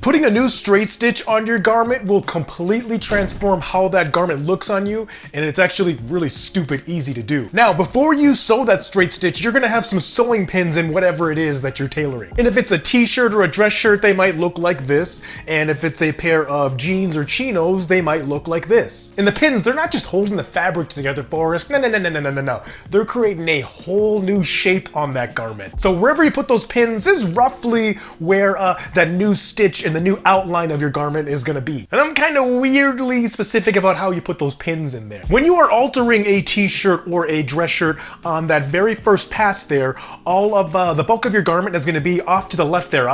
Putting a new straight stitch on your garment will completely transform how that garment looks on you, and it's actually really stupid easy to do. Now, before you sew that straight stitch, you're gonna have some sewing pins in whatever it is that you're tailoring. And if it's a t-shirt or a dress shirt, they might look like this, and if it's a pair of jeans or chinos, they might look like this. And the pins, they're not just holding the fabric together for us, no. They're creating a whole new shape on that garment. So wherever you put those pins is roughly where that new stitch and the new outline of your garment is gonna be. And I'm kind of weirdly specific about how you put those pins in there. When you are altering a t-shirt or a dress shirt on that very first pass there, all of the bulk of your garment is gonna be off to the left there,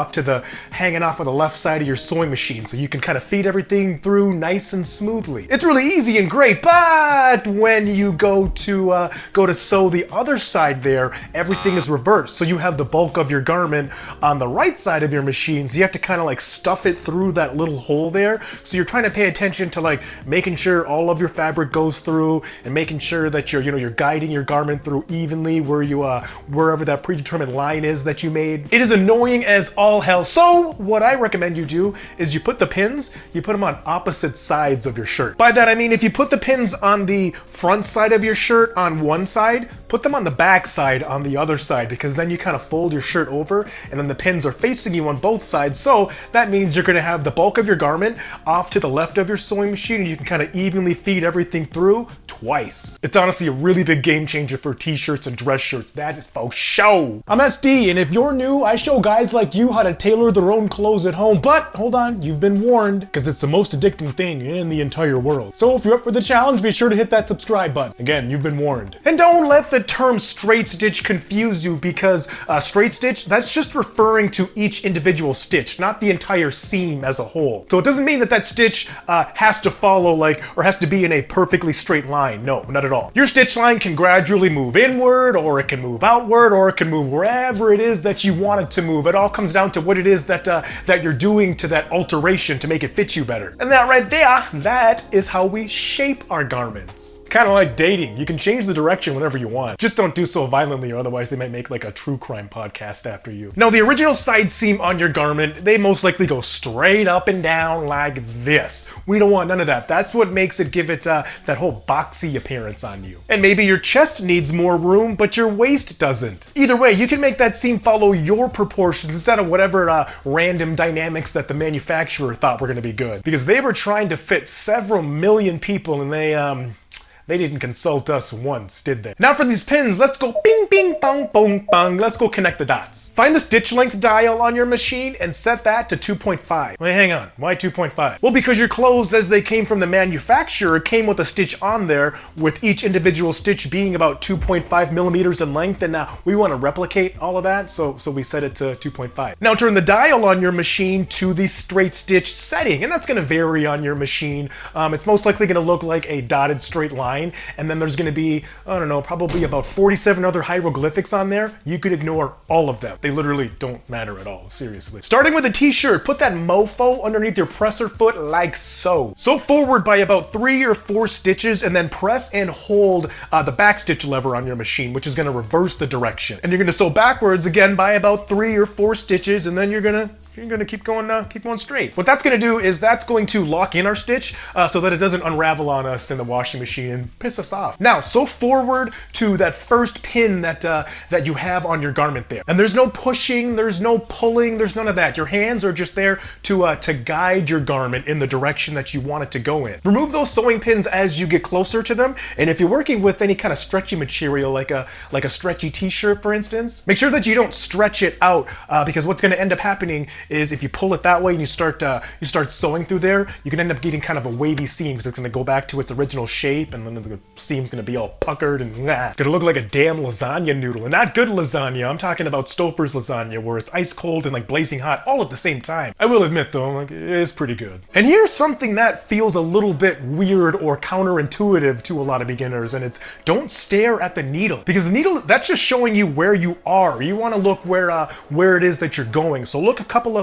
hanging off of the left side of your sewing machine, so you can kind of feed everything through nice and smoothly. It's really easy and great, but when you go to sew the other side there, everything is reversed. So you have the bulk of your garment on the right side of your machine, so you have to kind of like stuff it through that little hole there. So you're trying to pay attention to like making sure all of your fabric goes through and making sure that you're guiding your garment through evenly wherever that predetermined line is that you made. It is annoying as all hell. So what I recommend you do is you put the pins, you put them on opposite sides of your shirt. By that I mean if you put the pins on the front side of your shirt on one side, put them on the back side on the other side, because then you kind of fold your shirt over and then the pins are facing you on both sides. So that means you're going to have the bulk of your garment off to the left of your sewing machine, and you can kind of evenly feed everything through twice. It's honestly a really big game changer for t-shirts and dress shirts. That is for show. I'm SD, and if you're new, I show guys like you how to tailor their own clothes at home. But hold on, you've been warned, because it's the most addicting thing in the entire world. So if you're up for the challenge, be sure to hit that subscribe button. Again, you've been warned. And don't let the term straight stitch confuse you, because straight stitch, that's just referring to each individual stitch, not the entire seam as a whole. So it doesn't mean that that stitch has to follow or has to be in a perfectly straight line. No, not at all. Your stitch line can gradually move inward, or it can move outward, or it can move wherever it is that you want it to move. It all comes down to what it is that you're doing to that alteration to make it fit you better. And that right there, that is how we shape our garments. Kind of like dating. You can change the direction whenever you want. Just don't do so violently, or otherwise they might make like a true crime podcast after you. Now, the original side seam on your garment, they most likely go straight up and down like this. We don't want none of that. That's what makes it give it that whole boxy appearance on you. And maybe your chest needs more room, but your waist doesn't. Either way, you can make that seam follow your proportions instead of whatever random dynamics that the manufacturer thought were going to be good. Because they were trying to fit several million people, and they didn't consult us once, did they? Now for these pins, let's go bing, bing, bong, bong, bong. Let's go connect the dots. Find the stitch length dial on your machine and set that to 2.5. Wait, hang on. Why 2.5? Well, because your clothes, as they came from the manufacturer, came with a stitch on there, with each individual stitch being about 2.5 millimeters in length, and we want to replicate all of that, so we set it to 2.5. Now turn the dial on your machine to the straight stitch setting, and that's going to vary on your machine. It's most likely going to look like a dotted straight line, and then there's going to be, I don't know, probably about 47 other hieroglyphics on there. You could ignore all of them. They literally don't matter at all, seriously. Starting with a t-shirt, put that mofo underneath your presser foot like so. Sew forward by about 3 or 4 stitches, and then press and hold the back stitch lever on your machine, which is going to reverse the direction. And you're going to sew backwards again by about 3 or 4 stitches, and then you're going to keep going straight. What that's going to do is that's going to lock in our stitch so that it doesn't unravel on us in the washing machine and piss us off. Now, sew forward to that first pin that you have on your garment there. And there's no pushing, there's no pulling, there's none of that. Your hands are just there to guide your garment in the direction that you want it to go in. Remove those sewing pins as you get closer to them. And if you're working with any kind of stretchy material, like a stretchy t-shirt, for instance, make sure that you don't stretch it out because what's going to end up happening is if you pull it that way and you start sewing through there, you can end up getting kind of a wavy seam, because it's going to go back to its original shape, and then the seam's going to be all puckered and it's going to look like a damn lasagna noodle. And not good lasagna. I'm talking about Stouffer's lasagna, where it's ice cold and like blazing hot all at the same time. I will admit though, it is pretty good. And here's something that feels a little bit weird or counterintuitive to a lot of beginners, and it's don't stare at the needle, because the needle, that's just showing you where you are. You want to look where it is that you're going. So look a couple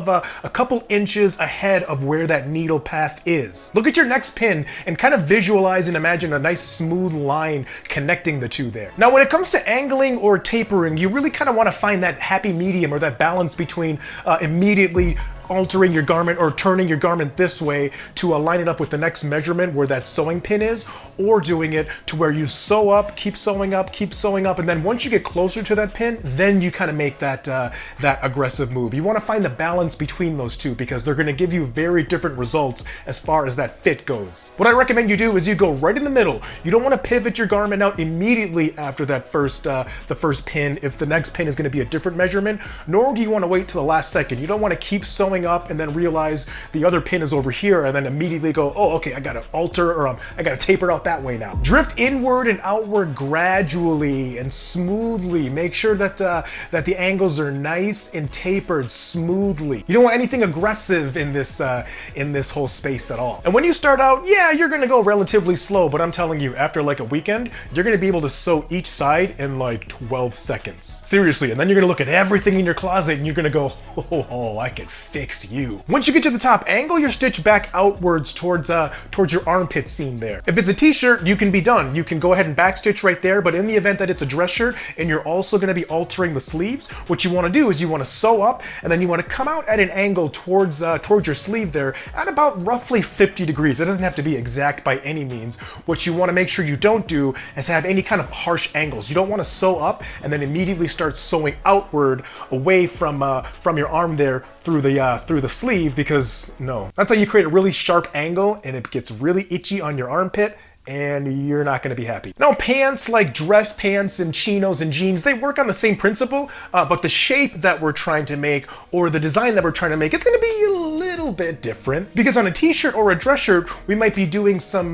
inches ahead of where that needle path is. Look at your next pin and kind of visualize and imagine a nice smooth line connecting the two there. Now, when it comes to angling or tapering, you really kind of want to find that happy medium, or that balance between immediately altering your garment or turning your garment this way to line it up with the next measurement where that sewing pin is, or doing it to where you sew up, keep sewing up, and then once you get closer to that pin, then you kind of make that that aggressive move. You want to find the balance between those two because they're going to give you very different results as far as that fit goes. What I recommend you do is you go right in the middle. You don't want to pivot your garment out immediately after that the first pin if the next pin is going to be a different measurement, nor do you want to wait till the last second. You don't want to keep sewing up and then realize the other pin is over here and then immediately go, oh, okay, I got to alter or I got to taper out that way now. Drift inward and outward gradually and smoothly. Make sure that that the angles are nice and tapered smoothly. You don't want anything aggressive in this whole space at all. And when you start out, yeah, you're going to go relatively slow, but I'm telling you, after like a weekend, you're going to be able to sew each side in like 12 seconds. Seriously, and then you're going to look at everything in your closet and you're going to go, oh, I can fix you. Once you get to the top, angle your stitch back outwards towards your armpit seam there. If it's a t-shirt, you can be done. You can go ahead and backstitch right there, but in the event that it's a dress shirt and you're also going to be altering the sleeves, what you want to do is you want to sew up and then you want to come out at an angle towards your sleeve there at about roughly 50 degrees. It doesn't have to be exact by any means. What you want to make sure you don't do is have any kind of harsh angles. You don't want to sew up and then immediately start sewing outward away from your arm there through the sleeve, because no. That's how you create a really sharp angle and it gets really itchy on your armpit, and you're not going to be happy. Now, pants like dress pants and chinos and jeans, they work on the same principle, but the shape that we're trying to make or the design that we're trying to make is going to be a little bit different, because on a t-shirt or a dress shirt, we might be doing some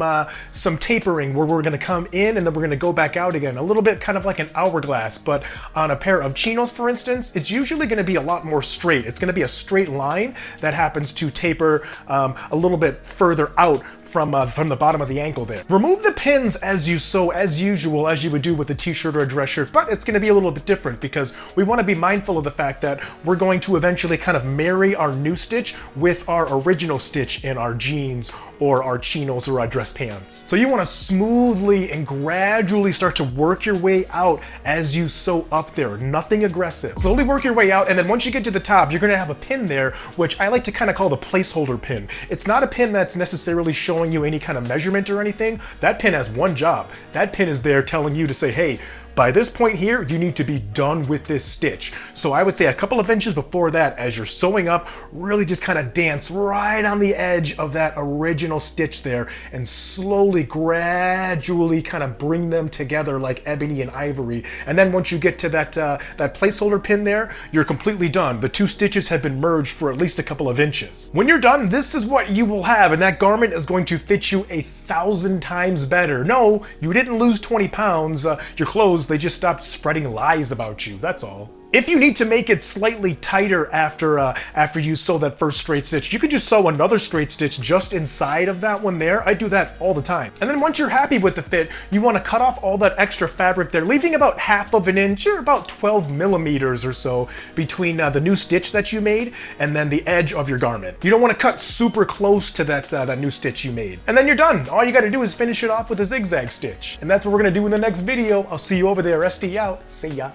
tapering where we're going to come in and then we're going to go back out again, a little bit kind of like an hourglass. But on a pair of chinos, for instance, it's usually going to be a lot more straight. It's going to be a straight line that happens to taper a little bit further out from the bottom of the ankle there. Remove the pins as you sew, as usual, as you would do with a t-shirt or a dress shirt, but it's going to be a little bit different because we want to be mindful of the fact that we're going to eventually kind of marry our new stitch with our original stitch in our jeans or our chinos or our dress pants. So you want to smoothly and gradually start to work your way out as you sew up there. Nothing aggressive. Slowly work your way out, and then once you get to the top, you're going to have a pin there, which I like to kind of call the placeholder pin. It's not a pin that's necessarily showing you any kind of measurement or anything. That pin has one job. That pin is there telling you to say, hey, by this point here, you need to be done with this stitch. So I would say a couple of inches before that, as you're sewing up, really just kind of dance right on the edge of that original stitch there and slowly, gradually kind of bring them together like ebony and ivory. And then once you get to that placeholder pin there, you're completely done. The two stitches have been merged for at least a couple of inches. When you're done, this is what you will have, and that garment is going to fit you 1,000 times better. No, you didn't lose 20 pounds. Your clothes, they just stopped spreading lies about you, that's all. If you need to make it slightly tighter after you sew that first straight stitch, you could just sew another straight stitch just inside of that one there. I do that all the time. And then once you're happy with the fit, you want to cut off all that extra fabric there, leaving about 1/2 inch or about 12 millimeters or so between the new stitch that you made and then the edge of your garment. You don't want to cut super close to that new stitch you made. And then you're done. All you got to do is finish it off with a zigzag stitch. And that's what we're going to do in the next video. I'll see you over there. SD out. See ya.